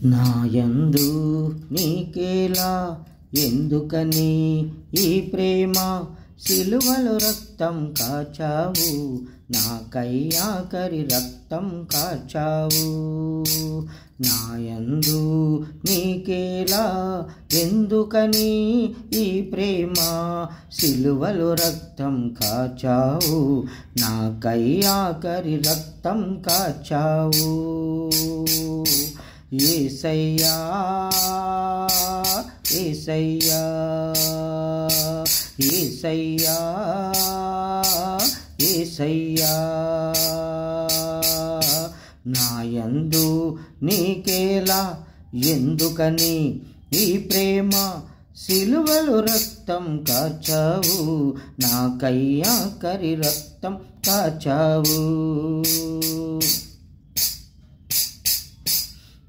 నాయందు నీకేలా ఎందుకని ఈ ప్రేమ సిలువలో రక్తం కాచావు నాకై ఆఖరి రక్తం కాచావు. నాయందు నీకేలా ఎందుకని ఈ ప్రేమ సిలువలో రక్తం కాచావు నాకై ఆఖరి రక్తం కాచావు. యేసయ్యా యేసయ్యా యేసయ్యా యేసయ్యా నాయందు నీకేలా ఎందుకని ఈ ప్రేమ సిలువలో రక్తం కాచావు నాకై ఆఖరి రక్తం కాచావు.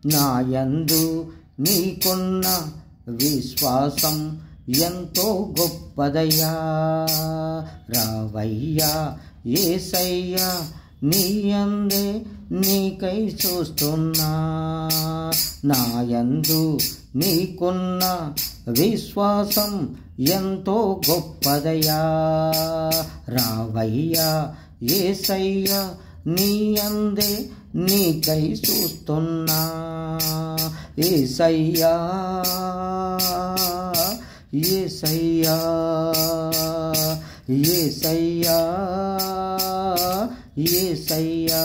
నాయందు నీకున్న విశ్వాసం ఎంతో గొప్పదయ్యా. రావయ్యా యేసయ్యా నీయందే నీకై చూస్తున్నా. నాయందు నీకున్న విశ్వాసం ఎంతో గొప్పదయ్యా. రావయ్యా యేసయ్యా నీయందే నీకై చూస్తున్నా. యేసయ్యా యేసయ్యా యేసయ్యా యేసయ్యా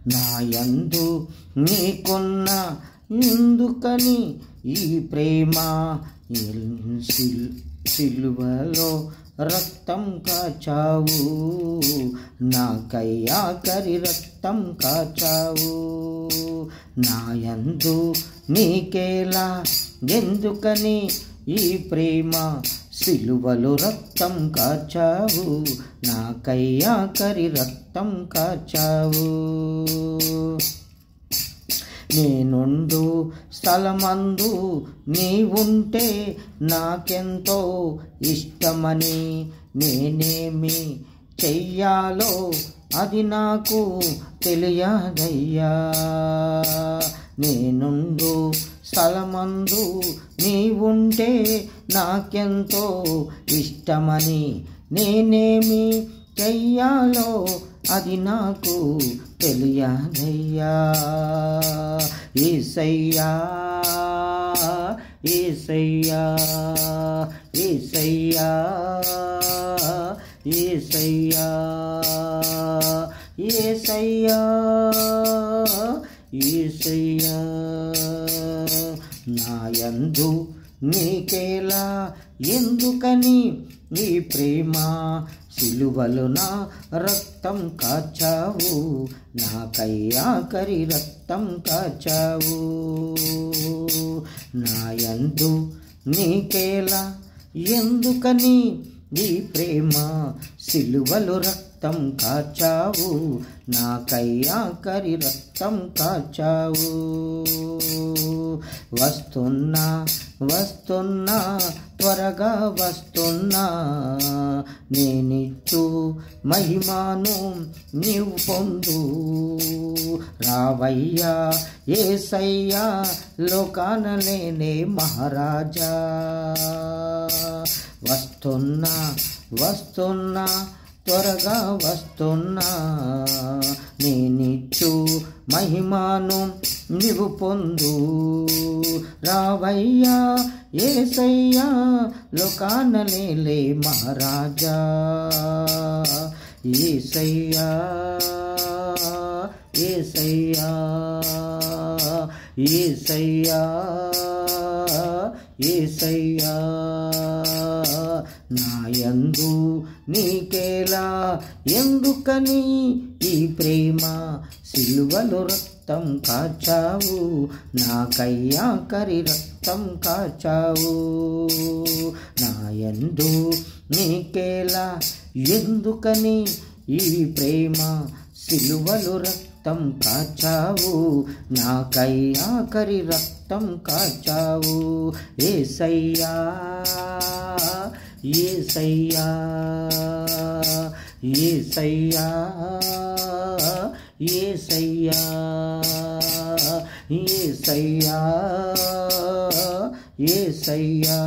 నాయందు నీకున్న ఎందుకని ఈ ప్రేమ సిలువలో రక్తం కాచావు నాకై ఆఖరి రక్తం కాచావు. నాయందు నీకేలా ఎందుకని ఈ ప్రేమ సిలువలో రక్తం కాచావు నాకై ఆఖరి రక్తం కాచావు. నేనుండు స్థలమందు నీవుంటే నాకెంతో ఇష్టమని నేనేమి చెయ్యాలో అది నాకు తెలియదయ్యా. నేనుండు స్థలమందు నీవుంటే నాకెంతో ఇష్టమని నేనేమి చెయ్యాలో అది నాకు తెలియదయ్యా. యేసయ్యా యేసయ్యా యేసయ్యా యేసయ్యా యేసయ్యా యేసయ్యా నాయందు నీకేలా ఎందుకని ఈ ప్రేమ సిలువలో నా రక్తం కాచావు నాకై ఆఖరి రక్తం కాచావు. నాయందు నీకేలా ఎందుకని ఈ ప్రేమ సిలువలో రక్తం కాచావు నాకై ఆఖరి రక్తం కాచావు. వస్తున్నా వస్తున్నా త్వరగా వస్తున్నా నేనిచ్చు మహిమాను నీవు పొందు. రావయ్యా యేసయ్యా లోకాన లేనే మహారాజా. వస్తున్నా వస్తున్నా త్వరగా వస్తున్నా నేనిచ్చు మహిమాను నీవు పొందు. రావయ్యా యేసయ్యా లోకాన లేలే మహారాజా. యేసయ్యా యేసయ్యా యేసయ్యా యేసయ్యా నాయందు నీకేలా ఎందుకని ఈ ప్రేమ సిలువలో రక్తం కాచావు నాకై ఆఖరి రక్తం కాచావు. నాయందు నీకేలా ఎందుకని ఈ ప్రేమ సిలువలో రక్తం కాచావు నాకై ఆఖరి రక్తం కాచావు. యేసయ్యా యేసయ్యా యేసయ్యా యేసయ్యా యేసయ్యా యేసయ్యా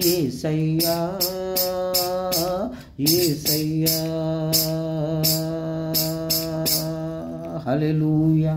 యేసయ్యా యేసయ్యా హల్లెలూయా.